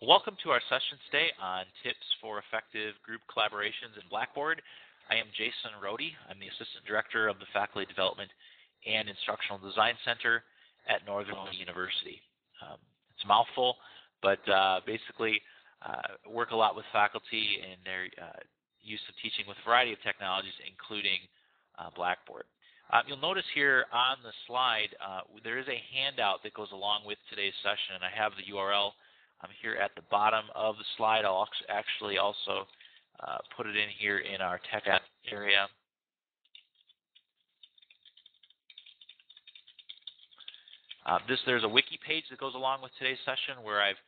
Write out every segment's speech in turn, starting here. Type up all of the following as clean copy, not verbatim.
Welcome to our session today on tips for effective group collaborations in Blackboard. I am Jason Rohde. I'm the Assistant Director of the Faculty Development and Instructional Design Center at Northern Illinois University. It's a mouthful, but basically work a lot with faculty in their use of teaching with a variety of technologies, including Blackboard. You'll notice here on the slide there is a handout that goes along with today's session, and I have the URL here at the bottom of the slide. I'll actually also put it in here in our text area. There's a wiki page that goes along with today's session where I've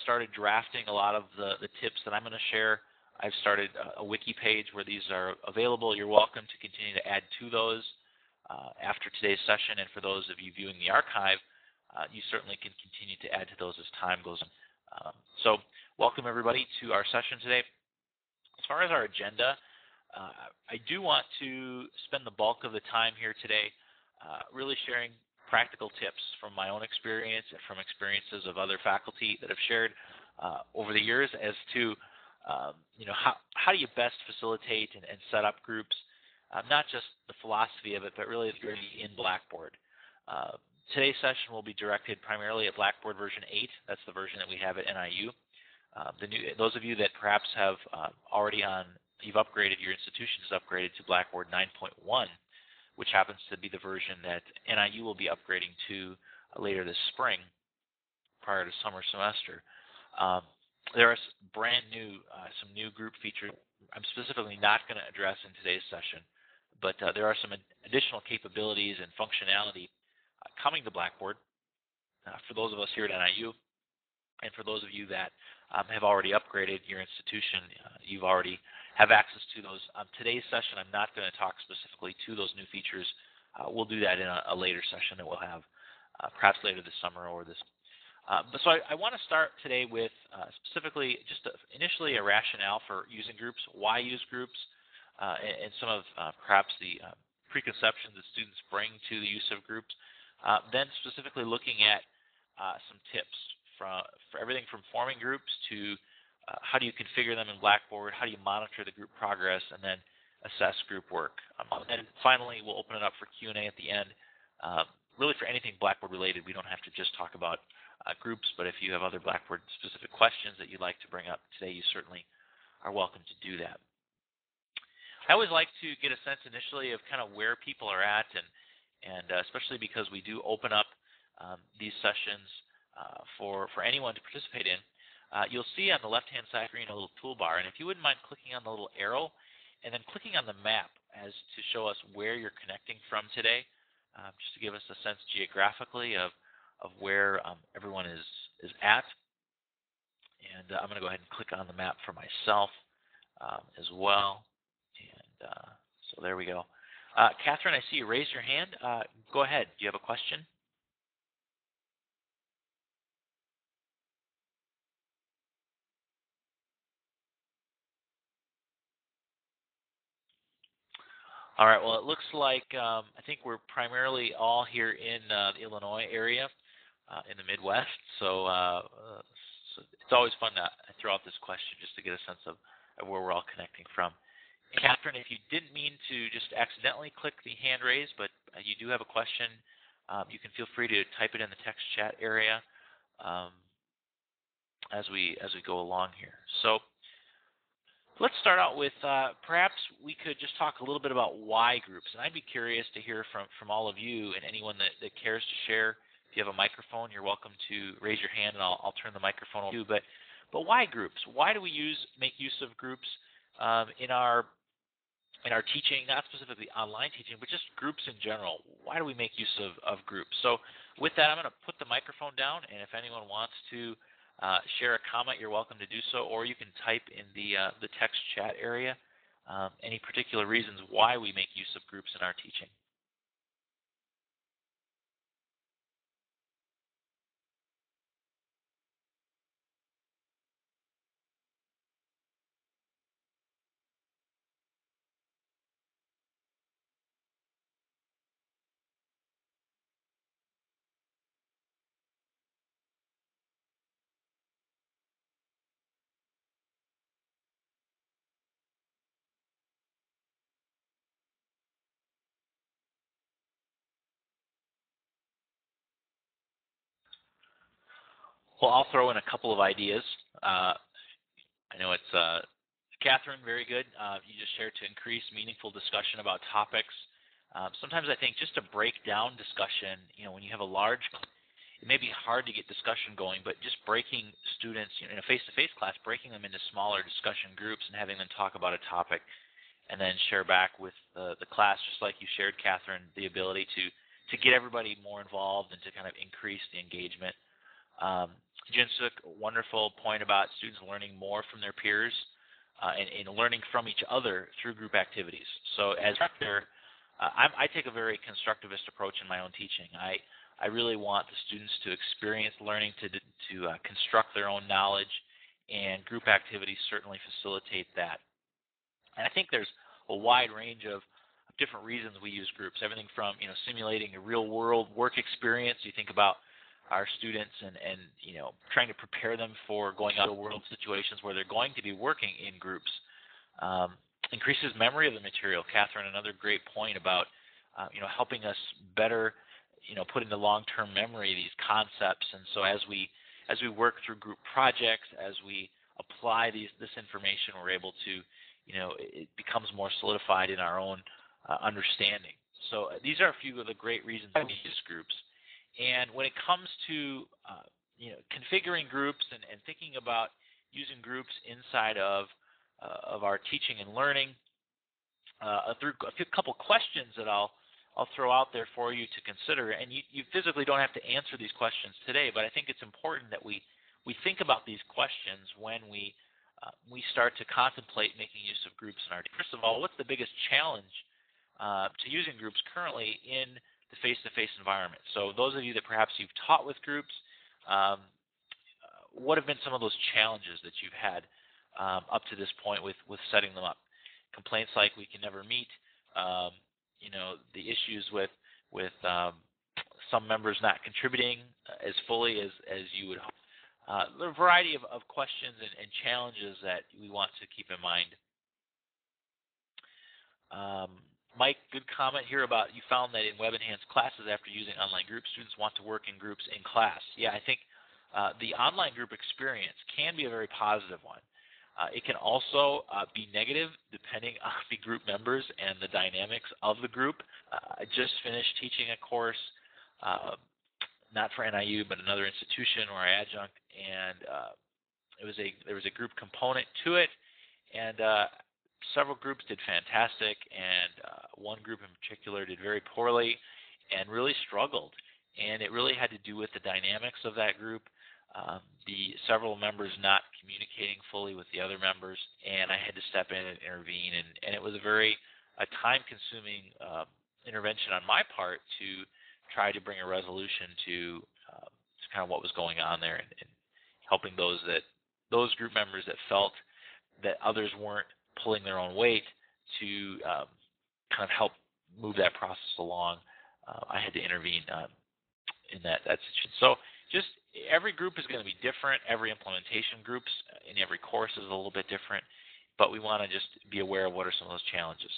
started drafting a lot of the tips that I'm going to share. I've started a wiki page where these are available. You're welcome to continue to add to those after today's session, and for those of you viewing the archive, you certainly can continue to add to those as time goes on. So welcome everybody to our session today. As far as our agenda, I do want to spend the bulk of the time here today really sharing practical tips from my own experience and from experiences of other faculty that have shared over the years as to how do you best facilitate and set up groups, not just the philosophy of it, but really in Blackboard. Today's session will be directed primarily at Blackboard version 8. That's the version that we have at NIU. Those of you that perhaps have you've upgraded, your institution has upgraded to Blackboard 9.1, which happens to be the version that NIU will be upgrading to later this spring, prior to summer semester. There are some new group features I'm specifically not going to address in today's session, but there are some additional capabilities and functionality coming to Blackboard for those of us here at NIU, and for those of you that have already upgraded your institution, you've already have access to those. Today's session, I'm not going to talk specifically to those new features. We'll do that in a later session that we'll have perhaps later this summer or this. So I want to start today with specifically just initially a rationale for using groups, why use groups, and some of perhaps the preconceptions that students bring to the use of groups. Then specifically looking at some tips for everything from forming groups to how do you configure them in Blackboard, how do you monitor the group progress, and then assess group work. And finally, we'll open it up for Q&A at the end. Really for anything Blackboard related, we don't have to just talk about groups, but if you have other Blackboard specific questions that you'd like to bring up today, you certainly are welcome to do that. I always like to get a sense initially of kind of where people are at, and especially because we do open up these sessions for anyone to participate in. You'll see on the left-hand side screen a little toolbar, and if you wouldn't mind clicking on the little arrow and then clicking on the map as to show us where you're connecting from today, just to give us a sense geographically of where everyone is at. And I'm going to go ahead and click on the map for myself as well. And so there we go. Catherine, I see you raised your hand. Go ahead. Do you have a question? All right. Well, it looks like I think we're primarily all here in the Illinois area, in the Midwest. So it's always fun to throw out this question just to get a sense of where we're all connecting from. Catherine, if you didn't mean to just accidentally click the hand raise, but you do have a question, you can feel free to type it in the text chat area as we go along here. So let's start out with perhaps we could just talk a little bit about why groups. And I'd be curious to hear from all of you and anyone that cares to share. If you have a microphone, you're welcome to raise your hand, and I'll turn the microphone over to you. But why groups? Why do we make use of groups in our teaching, not specifically online teaching, but just groups in general? Why do we make use of groups? So with that, I'm going to put the microphone down, and if anyone wants to share a comment, you're welcome to do so, or you can type in the text chat area any particular reasons why we make use of groups in our teaching. Well, I'll throw in a couple of ideas. I know it's Catherine, very good. You just shared to increase meaningful discussion about topics. Sometimes I think just to break down discussion, when you have a large, it may be hard to get discussion going, but just breaking students in a face-to-face class, breaking them into smaller discussion groups and having them talk about a topic and then share back with the class, just like you shared, Catherine, the ability to get everybody more involved and to kind of increase the engagement. Jinsuk, wonderful point about students learning more from their peers and learning from each other through group activities. So as director, I take a very constructivist approach in my own teaching. I really want the students to experience learning, to construct their own knowledge, and group activities certainly facilitate that. And I think there's a wide range of different reasons we use groups, everything from simulating a real-world work experience. You think about our students and trying to prepare them for going out to world situations where they're going to be working in groups. Increases memory of the material. Catherine, another great point about helping us better put into long-term memory these concepts. And so as we work through group projects, as we apply this information, we're able to it becomes more solidified in our own understanding. So these are a few of the great reasons we use groups. And when it comes to configuring groups and thinking about using groups inside of our teaching and learning, through a couple questions that I'll throw out there for you to consider. And you physically don't have to answer these questions today, but I think it's important that we think about these questions when we start to contemplate making use of groups in our teaching. First of all, what's the biggest challenge to using groups currently in the face-to-face environment? So those of you that perhaps you've taught with groups, what have been some of those challenges that you've had up to this point with setting them up? Complaints like we can never meet, the issues with some members not contributing as fully as you would hope. There are a variety of questions and challenges that we want to keep in mind. Mike, good comment here about you found that in web-enhanced classes after using online groups, students want to work in groups in class. Yeah, I think the online group experience can be a very positive one. It can also be negative depending on the group members and the dynamics of the group. I just finished teaching a course, not for NIU, but another institution or adjunct, and there was a group component to it, and several groups did fantastic, and one group in particular did very poorly and really struggled. And it really had to do with the dynamics of that group, the several members not communicating fully with the other members, and I had to step in and intervene. And it was a very time-consuming intervention on my part to try to bring a resolution to kind of what was going on there, and helping those group members that felt that others weren't pulling their own weight to kind of help move that process along. I had to intervene in that situation. So just every group is going to be different. Every implementation groups in every course is a little bit different, but we want to just be aware of what are some of those challenges.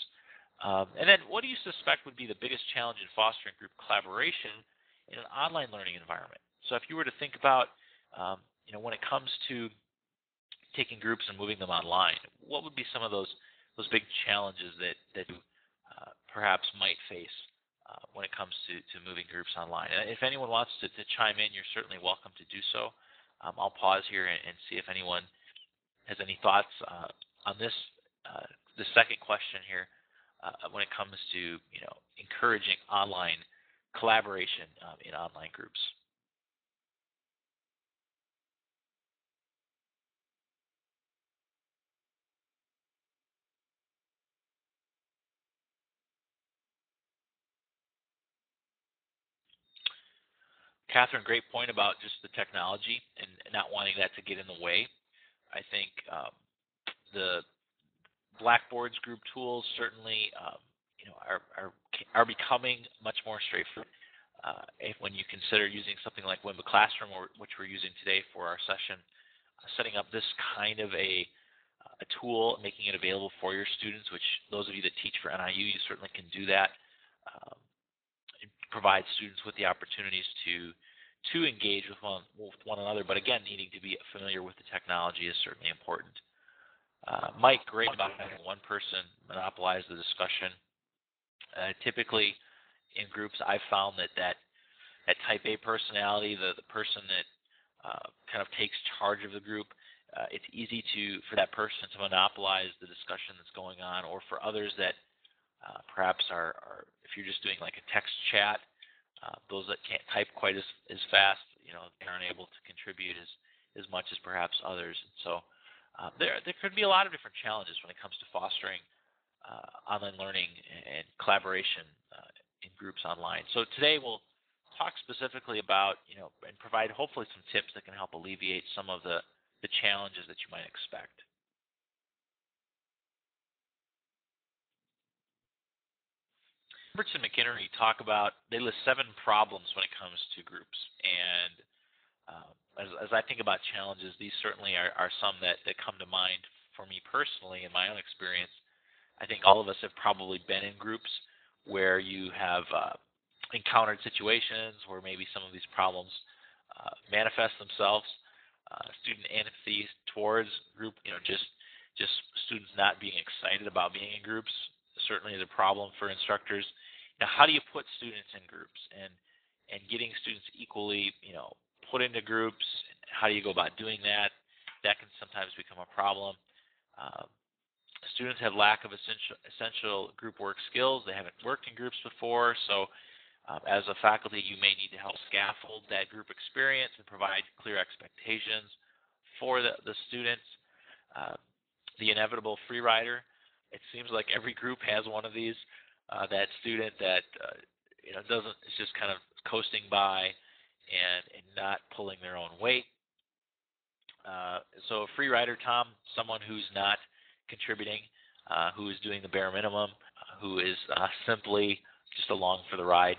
And then what do you suspect would be the biggest challenge in fostering group collaboration in an online learning environment? So if you were to think about, when it comes to taking groups and moving them online, what would be some of those big challenges that you perhaps might face when it comes to moving groups online? And if anyone wants to chime in, you're certainly welcome to do so. I'll pause here and see if anyone has any thoughts on this second question here when it comes to encouraging online collaboration in online groups. Catherine, great point about just the technology and not wanting that to get in the way. I think the Blackboard's group tools certainly are becoming much more straightforward. When you consider using something like Wimba Classroom, which we're using today for our session, setting up this kind of a tool, making it available for your students, which those of you that teach for NIU, you certainly can do that. It provides students with the opportunities to to engage with one another, but again, needing to be familiar with the technology is certainly important. Mike, great about having one person monopolize the discussion. Typically, in groups, I've found that type A personality, the person that kind of takes charge of the group, it's easy for that person to monopolize the discussion that's going on, or for others that perhaps are, if you're just doing like a text chat, those that can't type quite as fast, they aren't able to contribute as much as perhaps others. And so there could be a lot of different challenges when it comes to fostering online learning and collaboration in groups online. So today we'll talk specifically about, and provide hopefully some tips that can help alleviate some of the challenges that you might expect. Roberts and McInerney they list 7 problems when it comes to groups. And as I think about challenges, these certainly are some that come to mind for me personally in my own experience. I think all of us have probably been in groups where you have encountered situations where maybe some of these problems manifest themselves. Student antipathy towards group, just students not being excited about being in groups certainly is a problem for instructors. Now, how do you put students in groups and getting students equally, put into groups? How do you go about doing that? That can sometimes become a problem. Students have lack of essential group work skills. They haven't worked in groups before, so as a faculty, you may need to help scaffold that group experience and provide clear expectations for the students. The inevitable free rider. It seems like every group has one of these. That student that is just kind of coasting by and not pulling their own weight. So a free rider, Tom, someone who's not contributing, who is doing the bare minimum, who is simply just along for the ride,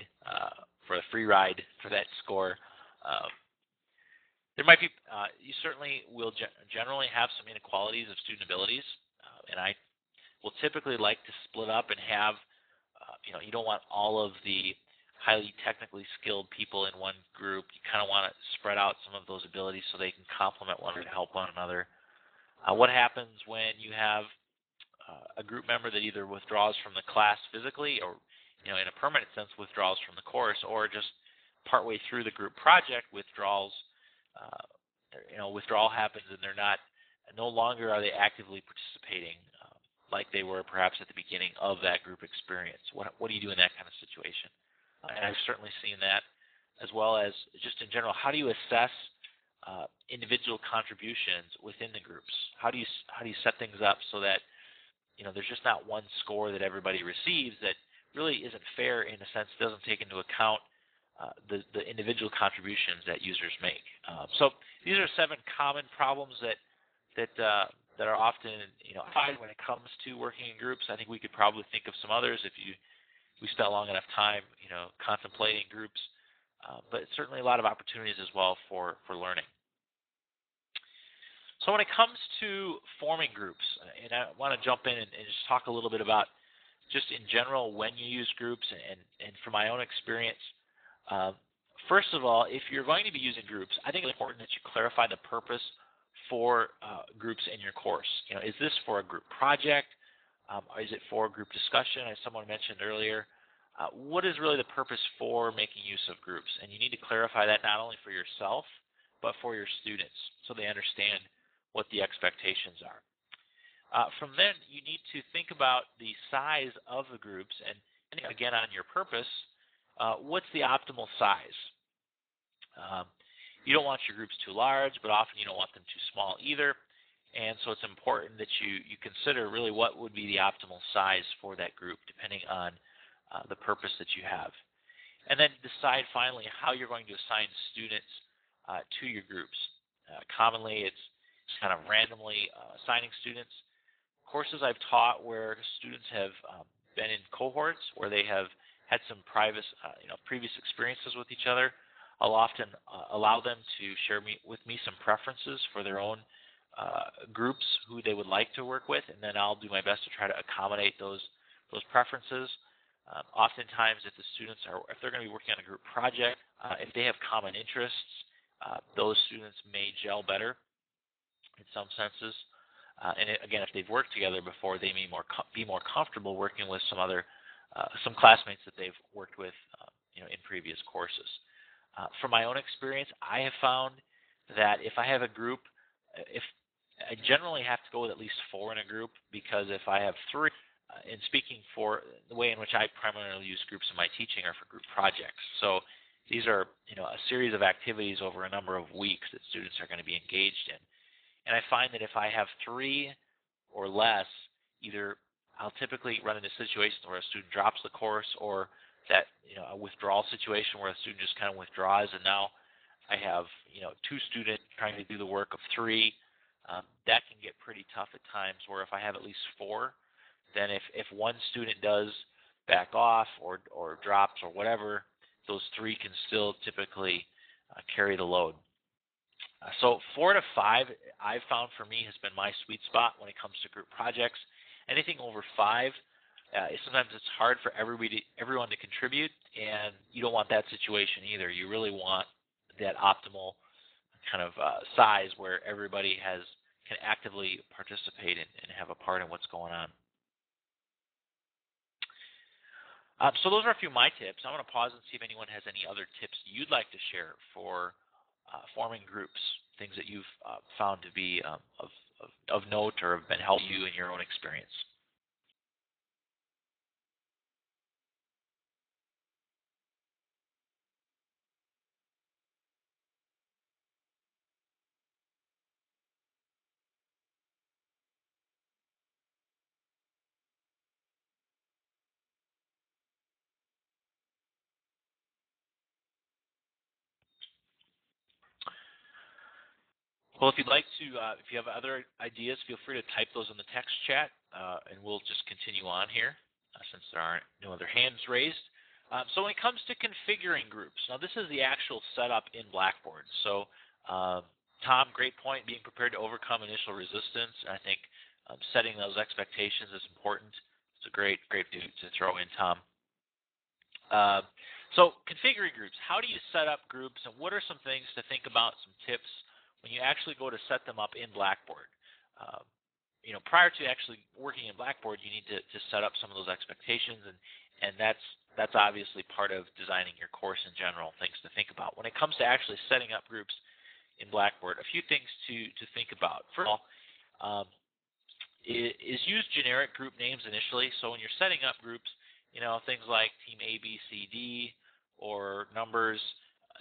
for a free ride for that score. There might be, you certainly will generally have some inequalities of student abilities, and I will typically like to split up and have, you don't want all of the highly technically skilled people in one group. You kind of want to spread out some of those abilities so they can complement one another, help one another. What happens when you have a group member that either withdraws from the class physically or, in a permanent sense, withdraws from the course, or just partway through the group project withdrawal happens and they're no longer are they actively participating like they were perhaps at the beginning of that group experience. What do you do in that kind of situation? And I've certainly seen that, as well as just in general, how do you assess individual contributions within the groups? How do you set things up so that there's just not one score that everybody receives that really isn't fair, in a sense, doesn't take into account the individual contributions that users make. So these are 7 common problems that are often applied when it comes to working in groups. I think we could probably think of some others if we spent long enough time contemplating groups, but certainly a lot of opportunities as well for learning. So when it comes to forming groups, and I want to jump in and just talk a little bit about just in general when you use groups, and from my own experience, first of all, if you're going to be using groups, I think it's important that you clarify the purpose for groups in your course. Is this for a group project? Or is it for a group discussion, as someone mentioned earlier? What is really the purpose for making use of groups? And you need to clarify that not only for yourself, but for your students so they understand what the expectations are. From then, you need to think about the size of the groups and again, on your purpose, what's the optimal size? You don't want your groups too large, but often you don't want them too small either. And so it's important that you consider really what would be the optimal size for that group, depending on the purpose that you have. And then decide finally how you're going to assign students to your groups. Commonly, it's kind of randomly assigning students. Courses I've taught where students have been in cohorts where they have had some previous experiences with each other, I'll often allow them to share with me some preferences for their own groups who they would like to work with, and then I'll do my best to try to accommodate those preferences. Oftentimes, if the students if they're going to be working on a group project, if they have common interests, those students may gel better in some senses. Again, if they've worked together before, they may be more comfortable working with some classmates that they've worked with, in previous courses. From my own experience, I have found that if I have a group, if I generally have to go with at least 4 in a group, because if I have 3, in speaking for the way in which I primarily use groups in my teaching are for group projects. So these are, a series of activities over a number of weeks that students are going to be engaged in. And I find that if I have 3 or less, either I'll typically run into situations where a student drops the course, or that, a withdrawal situation where a student just kind of withdraws, and now I have, 2 students trying to do the work of 3. That can get pretty tough at times, where if I have at least 4, then if one student does back off or drops or whatever, those 3 can still typically carry the load. So 4 to 5, I've found for me has been my sweet spot when it comes to group projects. Anything over 5, sometimes it's hard for everyone to contribute, and you don't want that situation either. You really want that optimal kind of size where everybody can actively participate and have a part in what's going on. So those are a few of my tips. I want to pause and see if anyone has any other tips you'd like to share for forming groups, things that you've found to be of note or have been helpful to you in your own experience. Well, if you'd like to, if you have other ideas, feel free to type those in the text chat, and we'll just continue on here since there aren't no other hands raised. So when it comes to configuring groups, now this is the actual setup in Blackboard. So Tom, great point, being prepared to overcome initial resistance. I think setting those expectations is important. It's a great to throw in, Tom. So configuring groups, how do you set up groups, and what are some things to think about, some tips when you actually go to set them up in Blackboard? Prior to actually working in Blackboard, you need to set up some of those expectations, and that's obviously part of designing your course in general, things to think about. When it comes to actually setting up groups in Blackboard, a few things to think about. First of all, is use generic group names initially. So when you're setting up groups, things like team A, B, C, D, or numbers,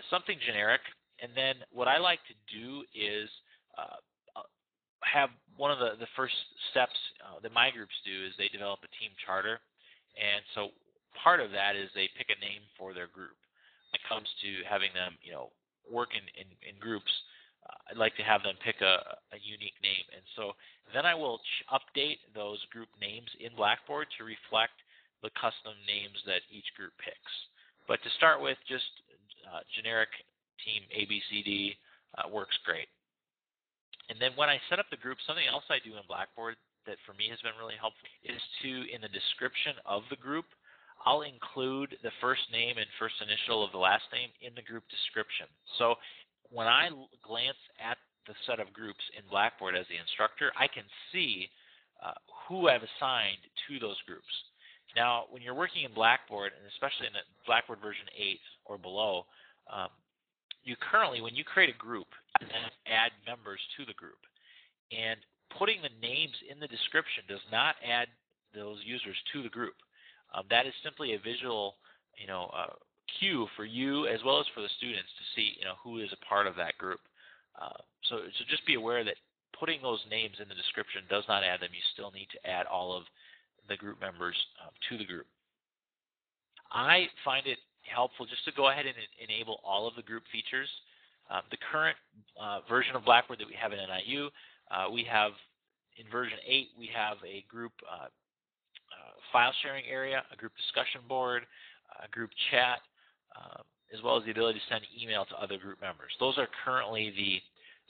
something generic. And then what I like to do is have one of the first steps that my groups do is they develop a team charter. And so part of that is they pick a name for their group. When it comes to having them, work in groups, I'd like to have them pick a unique name. And so then I will update those group names in Blackboard to reflect the custom names that each group picks. But to start with, just generic team ABCD works great. And then when I set up the group, something else I do in Blackboard that for me has been really helpful is in the description of the group, I'll include the first name and first initial of the last name in the group description. So when I glance at the set of groups in Blackboard as the instructor, I can see who I've assigned to those groups. Now, when you're working in Blackboard, and especially in the Blackboard version 8 or below, when you create a group, you then add members to the group. And putting the names in the description does not add those users to the group. That is simply a visual, cue for you as well as for the students to see, who is a part of that group. So just be aware that putting those names in the description does not add them. You still need to add all of the group members to the group. I find it helpful just to go ahead and enable all of the group features. The current version of Blackboard that we have in NIU, we have in version 8, we have a group file sharing area, a group discussion board, a group chat, as well as the ability to send email to other group members. Those are currently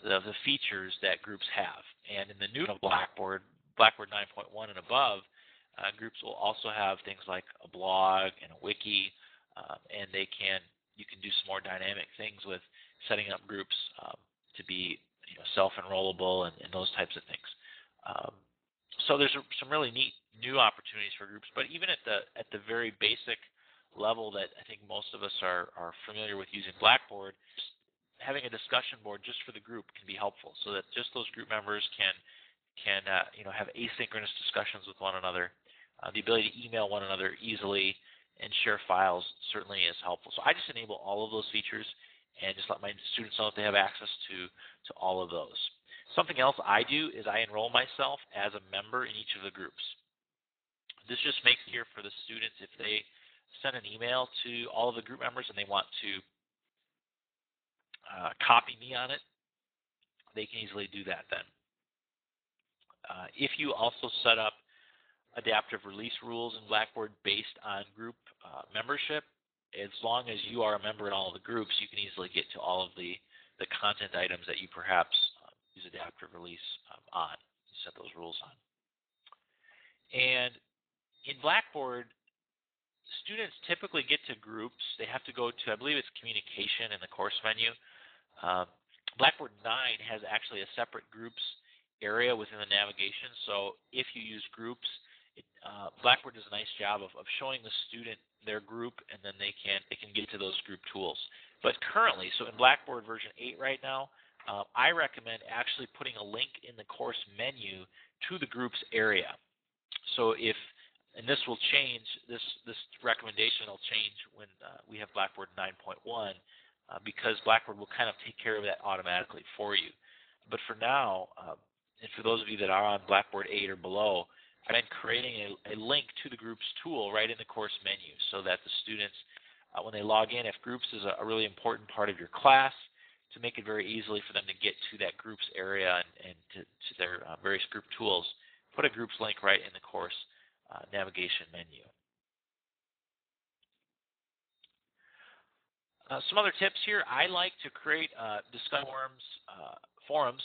the features that groups have. And in the new Blackboard 9.1 and above, Groups will also have things like a blog and a wiki, and you can do some more dynamic things with setting up groups to be self-enrollable and those types of things. So there's some really neat new opportunities for groups, but even at the very basic level that I think most of us are familiar with using Blackboard, having a discussion board just for the group can be helpful, so that just those group members can have asynchronous discussions with one another. The ability to email one another easily and share files certainly is helpful. So I just enable all of those features and just let my students know that they have access to all of those. Something else I do is I enroll myself as a member in each of the groups. This just makes it easier for the students if they send an email to all of the group members and they want to copy me on it, they can easily do that then. If you also set up adaptive release rules in Blackboard based on group membership, as long as you are a member in all of the groups, you can easily get to all of the content items that you perhaps use adaptive release on. You set those rules on. And in Blackboard, students typically get to groups. They have to go to, I believe it's communication in the course menu. Blackboard 9 has actually a separate groups area within the navigation. So if you use groups, Blackboard does a nice job of showing the student their group, and then they can get to those group tools. But currently, so in Blackboard version 8 right now, I recommend actually putting a link in the course menu to the groups area. So and this will change, this recommendation will change when we have Blackboard 9.1, because Blackboard will kind of take care of that automatically for you. But for now, and for those of you that are on Blackboard 8 or below, I've been creating a link to the groups tool right in the course menu so that the students, when they log in, if groups is a really important part of your class, to make it very easily for them to get to that groups area and to their various group tools, put a groups link right in the course navigation menu. Some other tips here. I like to create discussion forums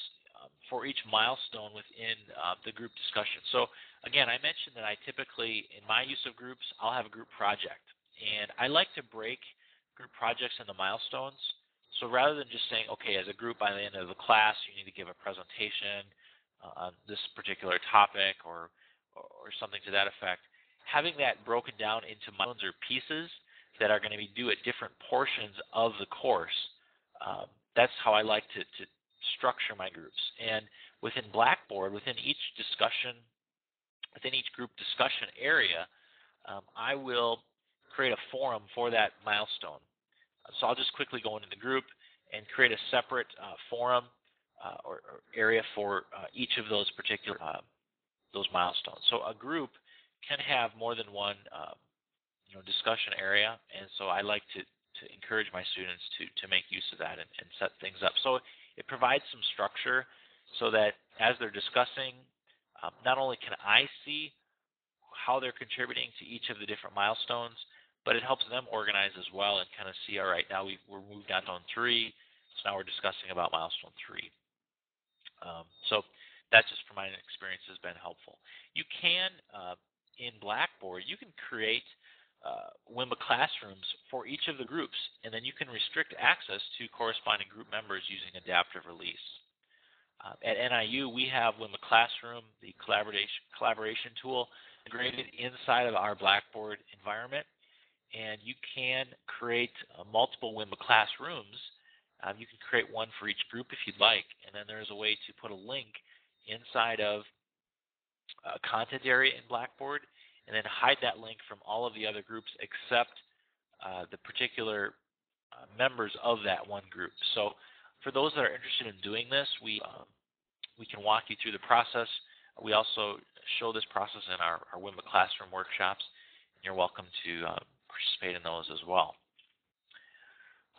for each milestone within the group discussion. So again, I mentioned that I typically, in my use of groups, I'll have a group project. And I like to break group projects into milestones. So rather than just saying, okay, as a group by the end of the class, you need to give a presentation on this particular topic or something to that effect, having that broken down into milestones or pieces that are going to be due at different portions of the course, that's how I like to structure my groups. And within Blackboard, within each group discussion area, I will create a forum for that milestone. So I'll just quickly go into the group and create a separate forum or area for each of those particular those milestones. So a group can have more than one discussion area, and so I like to encourage my students to make use of that and set things up. So it provides some structure so that as they're discussing, not only can I see how they're contributing to each of the different milestones, but it helps them organize as well and kind of see, all right, now we're moved on to 3, so now we're discussing about milestone 3. So that just from my experience has been helpful. You can, in Blackboard, you can create WIMBA classrooms for each of the groups, and then you can restrict access to corresponding group members using adaptive release. At NIU, we have WIMBA Classroom, the collaboration tool, integrated inside of our Blackboard environment, and you can create multiple WIMBA classrooms. You can create one for each group if you'd like, and then there's a way to put a link inside of a content area in Blackboard and then hide that link from all of the other groups except the particular members of that one group. So for those that are interested in doing this, we can walk you through the process. We also show this process in our WIMBA Classroom workshops, and you're welcome to participate in those as well.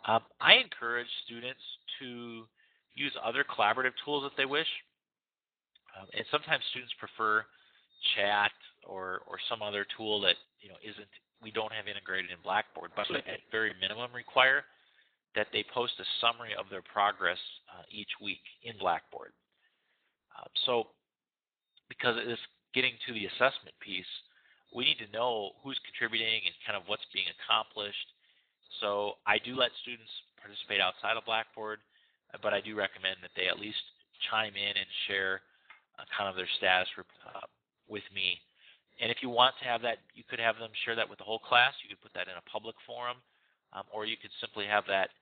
I encourage students to use other collaborative tools if they wish. And sometimes students prefer chat or some other tool that we don't have integrated in Blackboard, but at very minimum require that they post a summary of their progress each week in Blackboard. So because it is getting to the assessment piece, we need to know who's contributing and kind of what's being accomplished. So I do let students participate outside of Blackboard, but I do recommend that they at least chime in and share kind of their status with me. And if you want to have that, you could have them share that with the whole class. You could put that in a public forum, or you could simply have that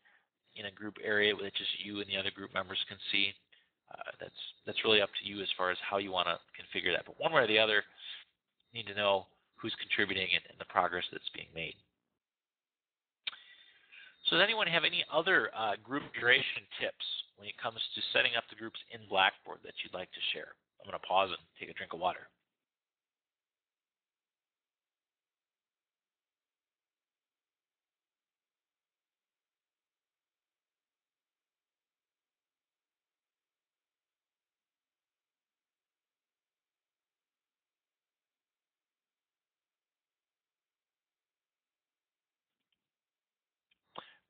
in a group area that just you and the other group members can see. That's really up to you as far as how you want to configure that. But one way or the other, you need to know who's contributing and the progress that's being made. So does anyone have any other group duration tips when it comes to setting up the groups in Blackboard that you'd like to share? I'm going to pause and take a drink of water.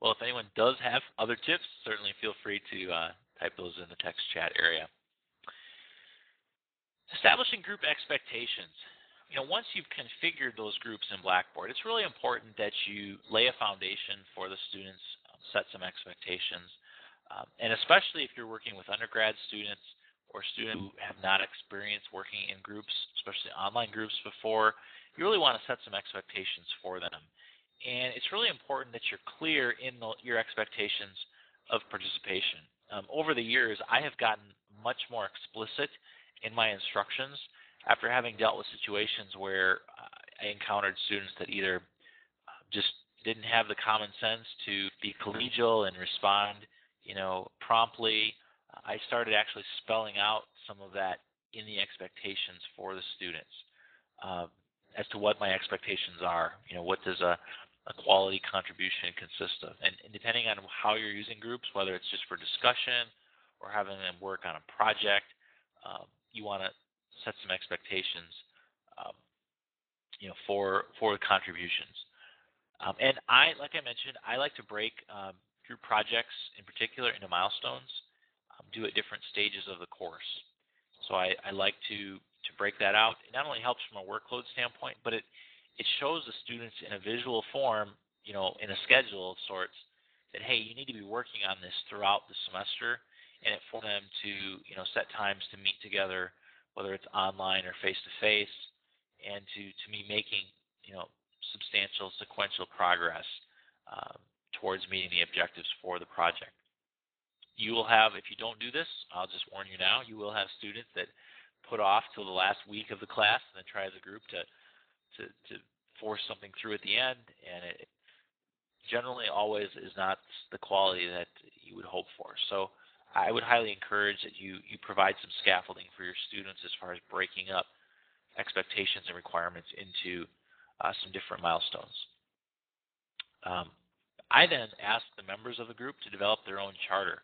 Well, if anyone does have other tips, certainly feel free to type those in the text chat area. Establishing group expectations. Once you've configured those groups in Blackboard, it's really important that you lay a foundation for the students, set some expectations, and especially if you're working with undergrad students or students who have not experienced working in groups, especially online groups before, you really want to set some expectations for them. And it's really important that you're clear in your expectations of participation. Over the years, I have gotten much more explicit in my instructions after having dealt with situations where I encountered students that either just didn't have the common sense to be collegial and respond, promptly. I started actually spelling out some of that in the expectations for the students as to what my expectations are. What does a quality contribution consist of? And depending on how you're using groups, whether it's just for discussion or having them work on a project, you want to set some expectations, for contributions. And like I mentioned, I like to break group projects in particular into milestones, do at different stages of the course. So I like to break that out. It not only helps from a workload standpoint, but it shows the students in a visual form, in a schedule of sorts, that, hey, you need to be working on this throughout the semester, and it for them to, set times to meet together, whether it's online or face-to-face, and to be making, substantial sequential progress towards meeting the objectives for the project. You will have, if you don't do this, I'll just warn you now, you will have students that put off till the last week of the class and then try as a group to force something through at the end, and it generally always is not the quality that you would hope for. So I would highly encourage that you provide some scaffolding for your students as far as breaking up expectations and requirements into some different milestones. I then ask the members of the group to develop their own charter.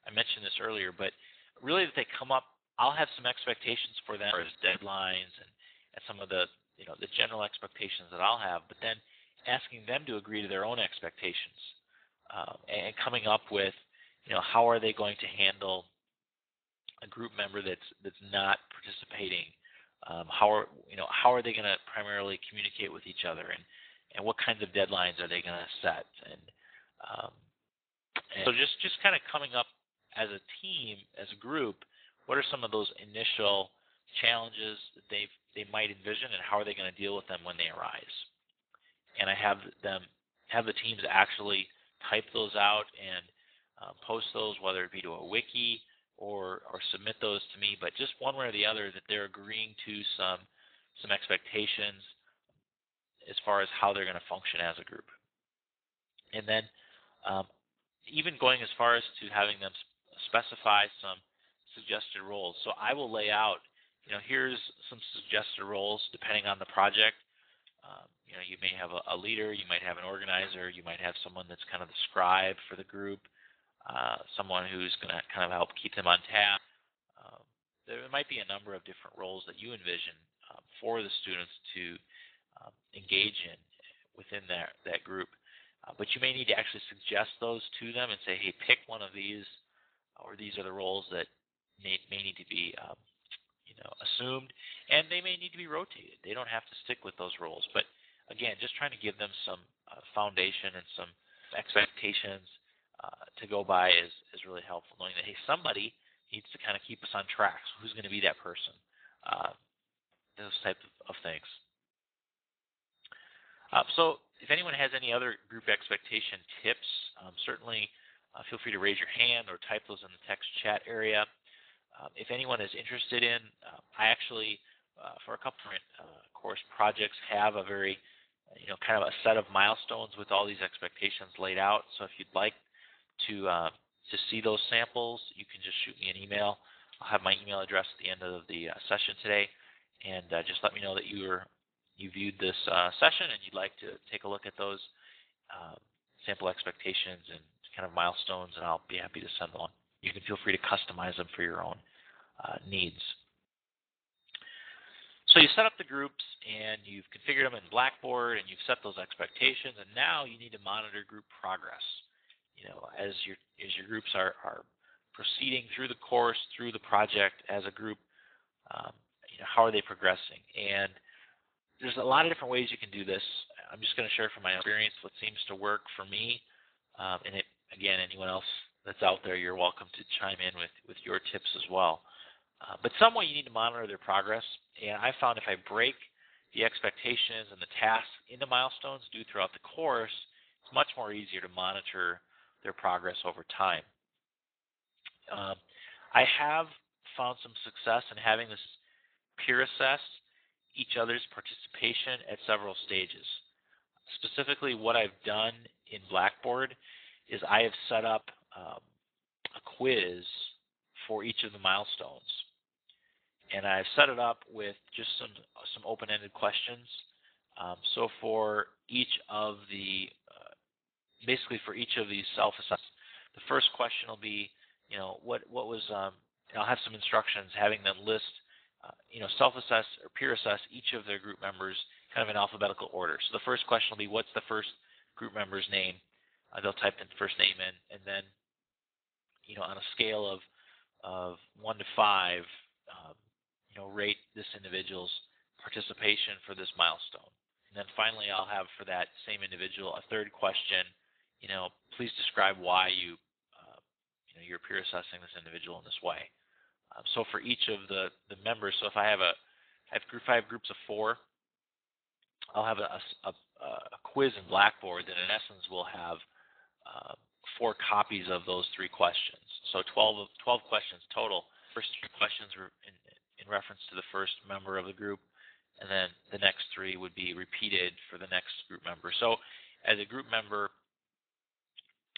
I mentioned this earlier, but really that they come up, I'll have some expectations for them as deadlines and some of the the general expectations that I'll have, but then asking them to agree to their own expectations and coming up with, how are they going to handle a group member that's not participating? How are they going to primarily communicate with each other, and what kinds of deadlines are they going to set? And so just kind of coming up as a team, as a group, what are some of those initial challenges that they might envision, and how are they going to deal with them when they arise? And I have the teams actually type those out and post those, whether it be to a wiki or submit those to me, but just one way or the other that they're agreeing to some expectations as far as how they're going to function as a group. And then even going as far as to having them specify some suggested roles. So I will lay out, here's some suggested roles depending on the project. You may have a leader, you might have an organizer, you might have someone that's kind of the scribe for the group, someone who's going to kind of help keep them on task. There might be a number of different roles that you envision for the students to engage in within that group. But you may need to actually suggest those to them and say, hey, pick one of these, or these are the roles that may need to be assumed. And they may need to be rotated. They don't have to stick with those roles. But again, just trying to give them some foundation and some expectations to go by is really helpful, knowing that, hey, somebody needs to kind of keep us on track. So who's going to be that person? Those types of things. So if anyone has any other group expectation tips, certainly feel free to raise your hand or type those in the text chat area. If anyone is interested in, I actually, for a couple different course projects, have a very, kind of a set of milestones with all these expectations laid out. So if you'd like to see those samples, you can just shoot me an email. I'll have my email address at the end of the session today, and just let me know that you viewed this session and you'd like to take a look at those sample expectations and kind of milestones, and I'll be happy to send them on. You can feel free to customize them for your own needs. So you set up the groups and you've configured them in Blackboard and you've set those expectations, and now you need to monitor group progress. As your groups are proceeding through the course, through the project as a group, how are they progressing? And there's a lot of different ways you can do this. I'm just going to share from my experience what seems to work for me. And again, anyone else that's out there, you're welcome to chime in with your tips as well. But some way you need to monitor their progress. And I found if I break the expectations and the tasks into milestones due throughout the course, it's much more easier to monitor their progress over time. I have found some success in having this peer assess each other's participation at several stages. Specifically, what I've done in Blackboard is I have set up a quiz for each of the milestones. And I've set it up with just some open-ended questions. So for each of the, basically for each of these self-assessments, the first question will be, what was, I'll have some instructions having them list, self-assess or peer assess each of their group members kind of in alphabetical order. So the first question will be, what's the first group member's name? They'll type in the first name in, and then, on a scale of 1 to 5, rate this individual's participation for this milestone. And then finally, I'll have for that same individual a third question. Please describe why you're peer assessing this individual in this way. So for each of the members, so if I have groups of 4, I'll have a quiz in Blackboard that in essence will have 4 copies of those 3 questions. So 12 questions total. First 3 questions were in reference to the first member of the group, and then the next 3 would be repeated for the next group member. So as a group member,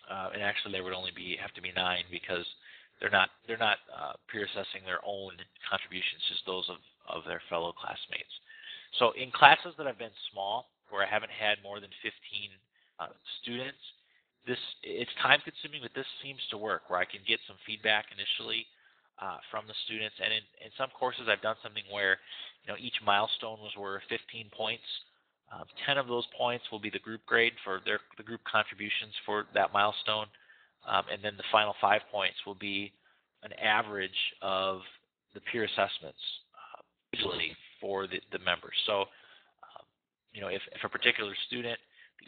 and actually there would only have to be 9 because they're not peer assessing their own contributions, just those of their fellow classmates. So in classes that have been small, where I haven't had more than 15 students, it's time consuming, but this seems to work, where I can get some feedback initially from the students. And in some courses, I've done something where each milestone was worth 15 points. 10 of those points will be the group grade for the group contributions for that milestone. And then the final 5 points will be an average of the peer assessments usually for the members. So, if a particular student,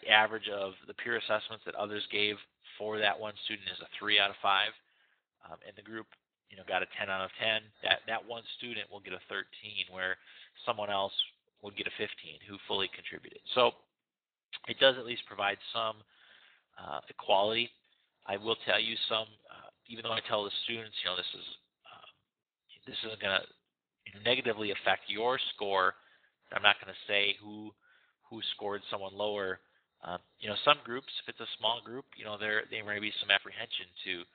the average of the peer assessments that others gave for that one student is a 3 out of 5, and the group got a 10 out of 10, that one student will get a 13, where someone else would get a 15 who fully contributed. So it does at least provide some equality. I will tell you even though I tell the students, this isn't going to negatively affect your score, I'm not going to say who scored someone lower. Some groups, if it's a small group, there may be some apprehension to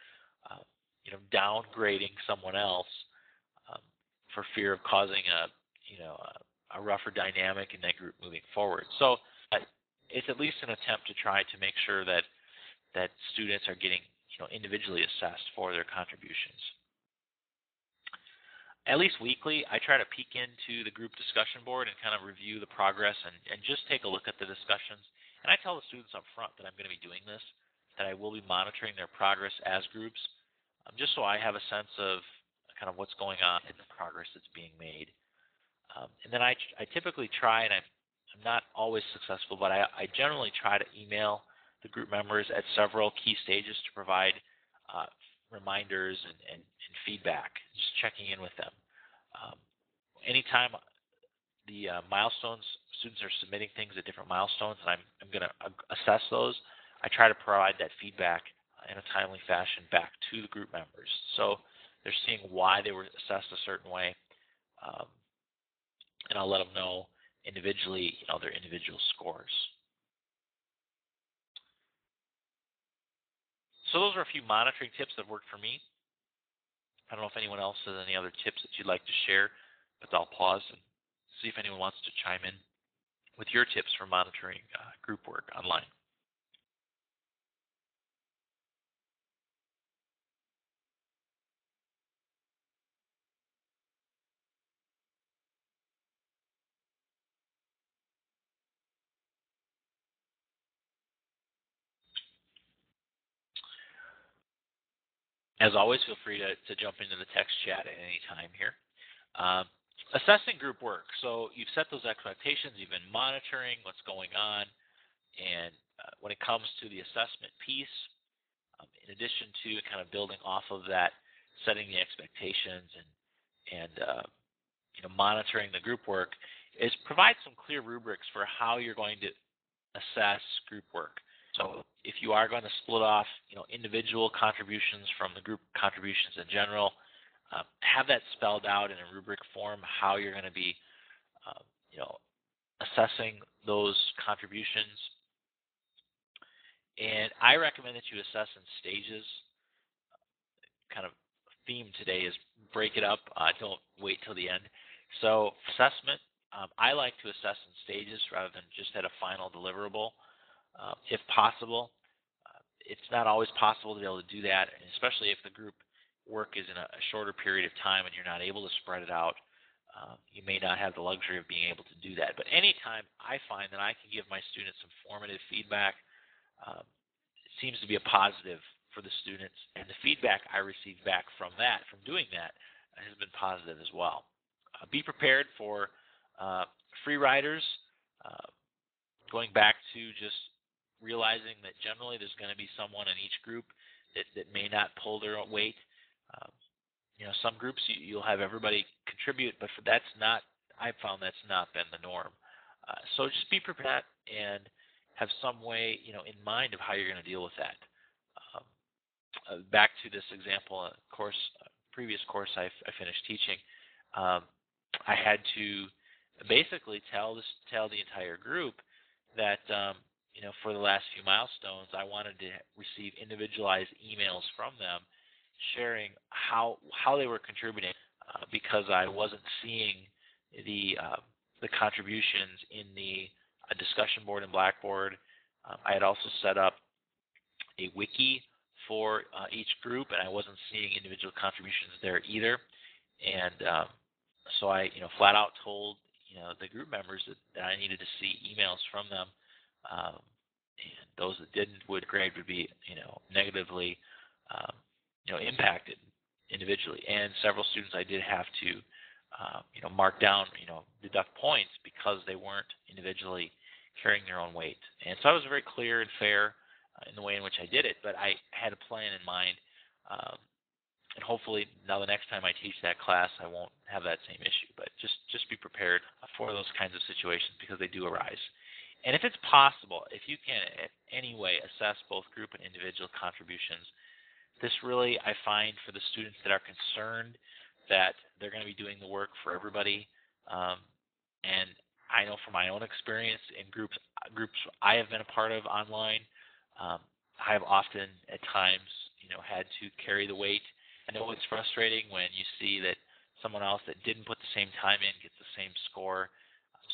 downgrading someone else for fear of causing a rougher dynamic in that group moving forward. So it's at least an attempt to try to make sure that students are getting individually assessed for their contributions. At least weekly, I try to peek into the group discussion board and kind of review the progress and just take a look at the discussions. And I tell the students up front that I'm going to be doing this, that I will be monitoring their progress as groups, just so I have a sense of kind of what's going on and the progress that's being made. And then I typically try, and I'm not always successful, but I generally try to email the group members at several key stages to provide uh, reminders and feedback, just checking in with them. Um, Anytime the milestones, students are submitting things at different milestones, and I'm going to assess those, I try to provide that feedback in a timely fashion back to the group members. So they're seeing why they were assessed a certain way, um, and I'll let them know individually, their individual scores. So those are a few monitoring tips that worked for me. I don't know if anyone else has any other tips that you'd like to share, but I'll pause and see if anyone wants to chime in with your tips for monitoring group work online. As always, feel free to jump into the text chat at any time here. Um, Assessing group work. So you've set those expectations, you've been monitoring what's going on, and when it comes to the assessment piece, in addition to kind of building off of that, setting the expectations and monitoring the group work, is provide some clear rubrics for how you're going to assess group work. So if you are going to split off, individual contributions from the group contributions in general, have that spelled out in a rubric form how you're going to be, uh, you know, assessing those contributions. And I recommend that you assess in stages. Kind of theme today is break it up. Don't wait till the end. So assessment, I like to assess in stages rather than just at a final deliverable, if possible. It's not always possible to be able to do that, and especially if the group work is in a shorter period of time and you're not able to spread it out. You may not have the luxury of being able to do that. But anytime I find that I can give my students some formative feedback, it seems to be a positive for the students, and the feedback I receive back from doing that, has been positive as well. Be prepared for free riders. Uh, Going back to just realizing that generally there's going to be someone in each group that may not pull their own weight. Um, some groups you'll have everybody contribute, but I've found that's not been the norm. So just be prepared and have some way, in mind of how you're going to deal with that. Back to this example, previous course I finished teaching, I had to basically tell the entire group that for the last few milestones, I wanted to receive individualized emails from them sharing how they were contributing, because I wasn't seeing the contributions in the discussion board in Blackboard. I had also set up a wiki for each group, and I wasn't seeing individual contributions there either. And so I, flat out told the group members that I needed to see emails from them, and those that didn't would be negatively impacted individually. And several students I did have to mark down, deduct points because they weren't individually carrying their own weight. And so I was very clear and fair in the way in which I did it, but I had a plan in mind. And hopefully now the next time I teach that class, I won't have that same issue. But just be prepared for those kinds of situations because they do arise. And if it's possible, if you can in any way assess both group and individual contributions, this really, I find, for the students that are concerned that they're going to be doing the work for everybody. And I know from my own experience in groups I have been a part of online, I have often at times, had to carry the weight. I know it's frustrating when you see that someone else that didn't put the same time in gets the same score.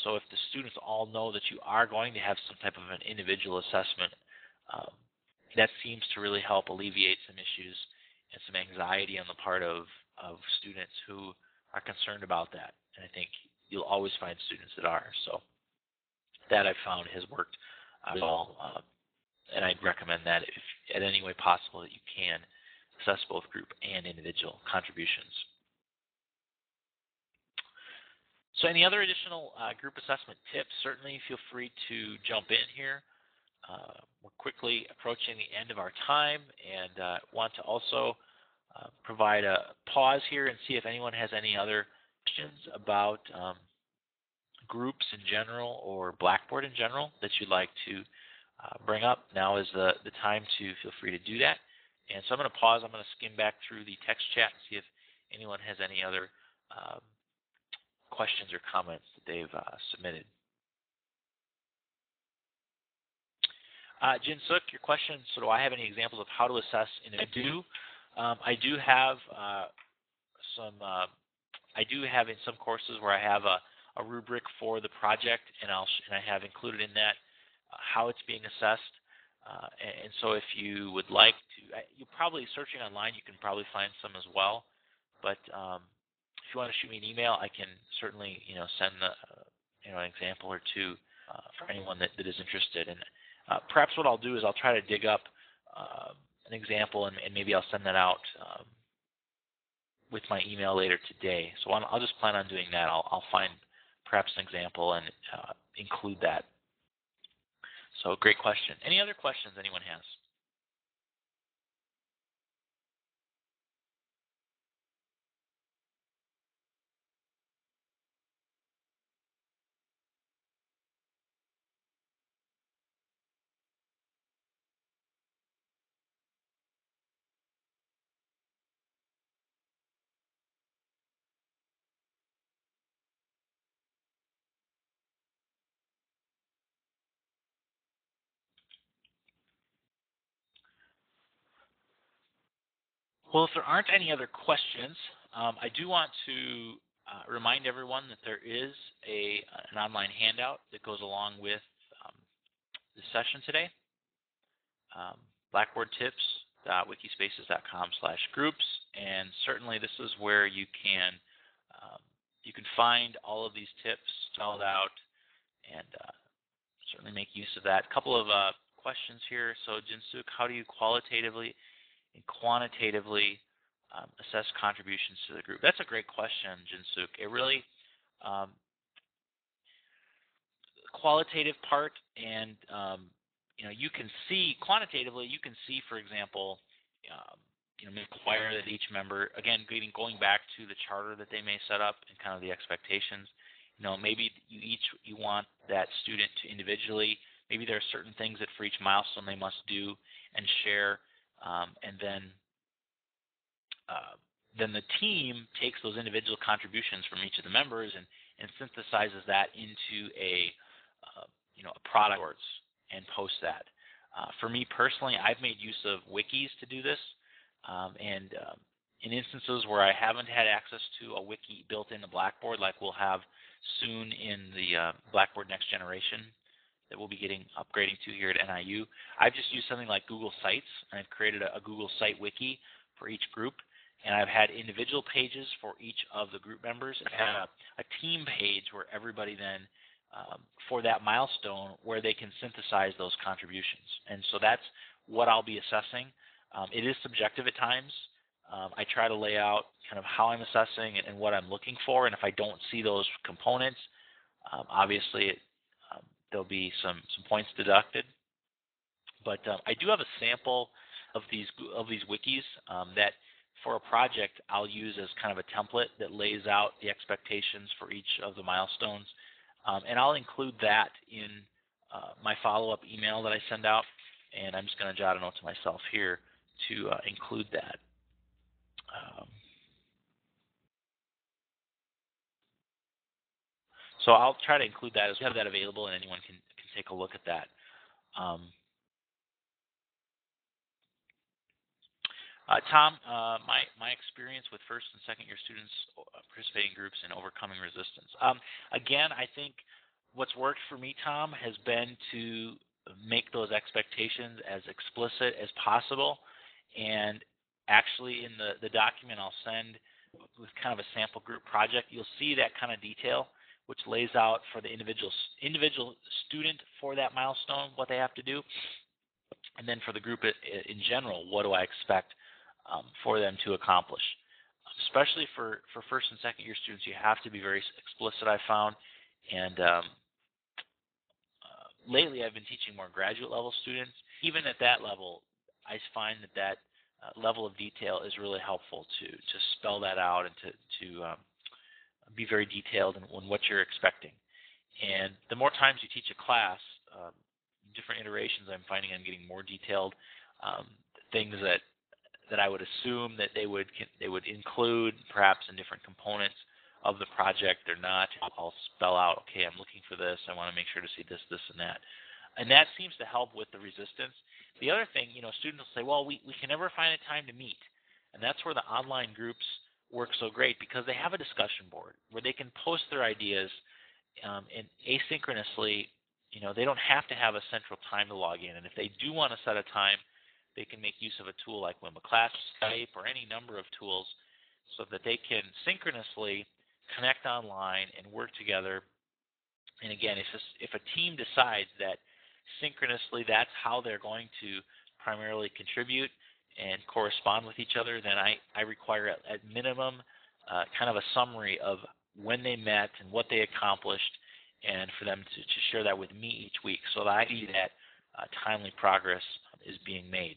So if the students all know that you are going to have some type of an individual assessment, that seems to really help alleviate some issues and some anxiety on the part of students who are concerned about that. And I think you'll always find students that are. So that I've found has worked well. And I'd recommend that if at any way possible that you can assess both group and individual contributions. So any other additional group assessment tips, certainly feel free to jump in here. We're quickly approaching the end of our time, and want to also provide a pause here and see if anyone has any other questions about groups in general or Blackboard in general that you'd like to bring up. Now is the time to feel free to do that. And so I'm going to pause. I'm going to skim back through the text chat and see if anyone has any other questions or comments that they've submitted. Jin Suk, your question, so do I have any examples of how to assess in a do? I do have in some courses where I have a rubric for the project, and I have included in that how it's being assessed. And so if you would like to, you're probably searching online, you can probably find some as well. But if you want to shoot me an email, I can certainly send an example or two for anyone that is interested. And perhaps what I'll do is I'll try to dig up an example, and maybe I'll send that out with my email later today. So I'll just plan on doing that. I'll find perhaps an example and include that. So great question. Any other questions anyone has? Well, if there aren't any other questions, I do want to remind everyone that there is an online handout that goes along with the session today. Blackboard tips.wikispaces.com/groups, and certainly this is where you can find all of these tips spelled out and certainly make use of that. A couple of questions here. So Jinsuk, how do you qualitatively and quantitatively assess contributions to the group? That's a great question, Jinsuk. It really qualitative part, and you can see quantitatively. You can see, for example, require that each member, again, going back to the charter that they may set up and kind of the expectations. Maybe you want that student to individually. Maybe there are certain things that for each milestone they must do and share, and then the team takes those individual contributions from each of the members and synthesizes that into a product and posts that. For me personally, I've made use of wikis to do this, and in instances where I haven't had access to a wiki built into Blackboard, like we'll have soon in the Blackboard Next Generation that we'll be upgrading to here at NIU, I've just used something like Google Sites, and I've created a Google Site wiki for each group, and I've had individual pages for each of the group members. I've had a team page where everybody then, for that milestone, where they can synthesize those contributions. And so that's what I'll be assessing. It is subjective at times. I try to lay out kind of how I'm assessing and what I'm looking for, and if I don't see those components, obviously there'll be some points deducted. But I do have a sample of these wikis that for a project I'll use as kind of a template that lays out the expectations for each of the milestones. And I'll include that in my follow-up email that I send out, and I'm just going to jot a note to myself here to include that. So I'll try to include that as we have that available, and anyone can take a look at that. Tom, my experience with first and second year students participating in groups and overcoming resistance. Again, I think what's worked for me, Tom, has been to make those expectations as explicit as possible. And actually in the document I'll send with kind of a sample group project, you'll see that kind of detail, which lays out for the individual student for that milestone what they have to do. And then for the group in general, what do I expect for them to accomplish? especially for first and second year students, you have to be very explicit, I found. And lately I've been teaching more graduate level students. Even at that level, I find that level of detail is really helpful to spell that out and to be very detailed in what you're expecting. And the more times you teach a class, different iterations, I'm finding I'm getting more detailed things that I would assume that they would include perhaps in different components of the project or not. I'll spell out, okay, I'm looking for this. I want to make sure to see this, this, and that. And that seems to help with the resistance. The other thing, students will say, well, we can never find a time to meet. And that's where the online groups work so great, because they have a discussion board where they can post their ideas and asynchronously. They don't have to have a central time to log in. And if they do want to set a time, they can make use of a tool like Class, Skype, or any number of tools so that they can synchronously connect online and work together. And again, if a team decides that synchronously that's how they're going to primarily contribute and correspond with each other, then I require at minimum kind of a summary of when they met and what they accomplished, and for them to share that with me each week so that I see that timely progress is being made.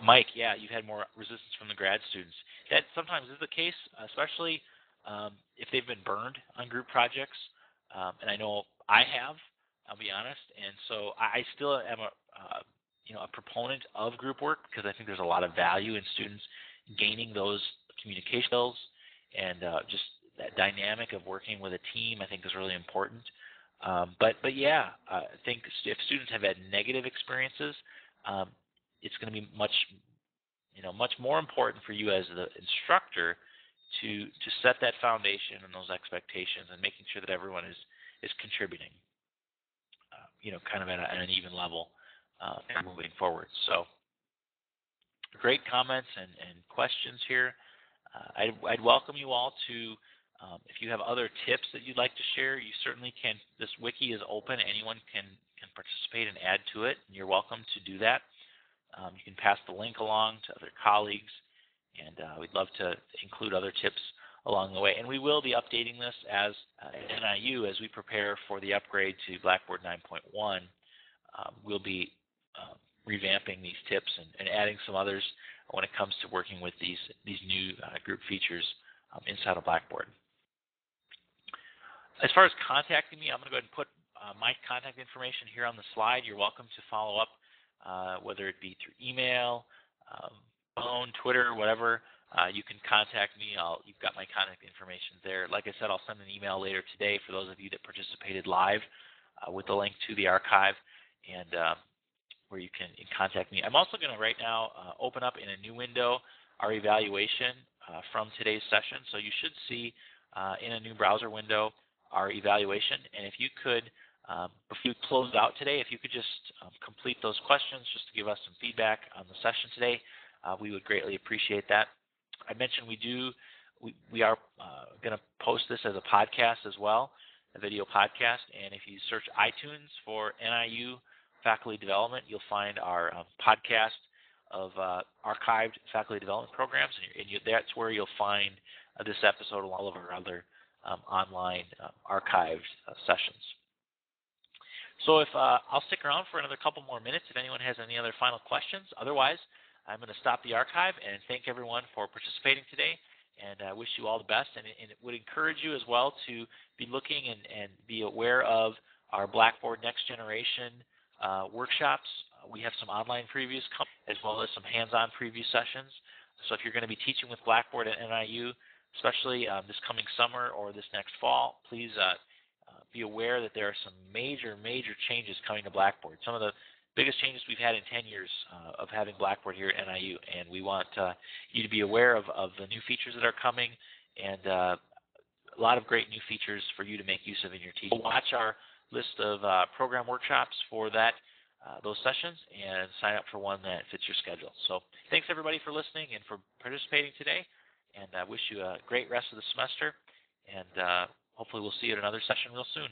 Mike, yeah, you've had more resistance from the grad students. That sometimes is the case, especially if they've been burned on group projects. And I know I have, I'll be honest. And so I still am a proponent of group work, because I think there's a lot of value in students gaining those communication skills, and just that dynamic of working with a team, I think, is really important. But yeah, I think if students have had negative experiences, it's going to be much more important for you as the instructor to set that foundation and those expectations, and making sure that everyone is contributing, kind of at an even level moving forward. So great comments and questions here. I'd welcome you all to, if you have other tips that you'd like to share, you certainly can. This wiki is open. Anyone can participate and add to it, and you're welcome to do that. You can pass the link along to other colleagues, and we'd love to include other tips along the way. And we will be updating this as at NIU as we prepare for the upgrade to Blackboard 9.1. We'll be revamping these tips and adding some others when it comes to working with these new group features inside of Blackboard. As far as contacting me, I'm going to go ahead and put my contact information here on the slide. You're welcome to follow up, whether it be through email, phone, Twitter, whatever. You can contact me. You've got my contact information there. Like I said, I'll send an email later today for those of you that participated live with the link to the archive, and where you can contact me. I'm also going to right now open up in a new window our evaluation from today's session. So you should see in a new browser window our evaluation. And if you could, before you close out today, if you could just complete those questions just to give us some feedback on the session today, we would greatly appreciate that. I mentioned we are going to post this as a podcast as well, a video podcast. And if you search iTunes for NIU Faculty Development, you'll find our podcast of archived faculty development programs, and that's where you'll find this episode along all of our other online archived sessions. So if I'll stick around for another couple more minutes if anyone has any other final questions. Otherwise, I'm going to stop the archive and thank everyone for participating today, and I wish you all the best. And it would encourage you as well to be looking and be aware of our Blackboard Next Generation workshops. We have some online previews as well as some hands-on preview sessions. So if you're going to be teaching with Blackboard at NIU, especially this coming summer or this next fall, please be aware that there are some major changes coming to Blackboard. Some of the biggest changes we've had in 10 years of having Blackboard here at NIU, and we want you to be aware of the new features that are coming, and a lot of great new features for you to make use of in your teaching. Watch our list of program workshops for those sessions and sign up for one that fits your schedule. So thanks everybody for listening and for participating today, and I wish you a great rest of the semester, and hopefully we'll see you at another session real soon.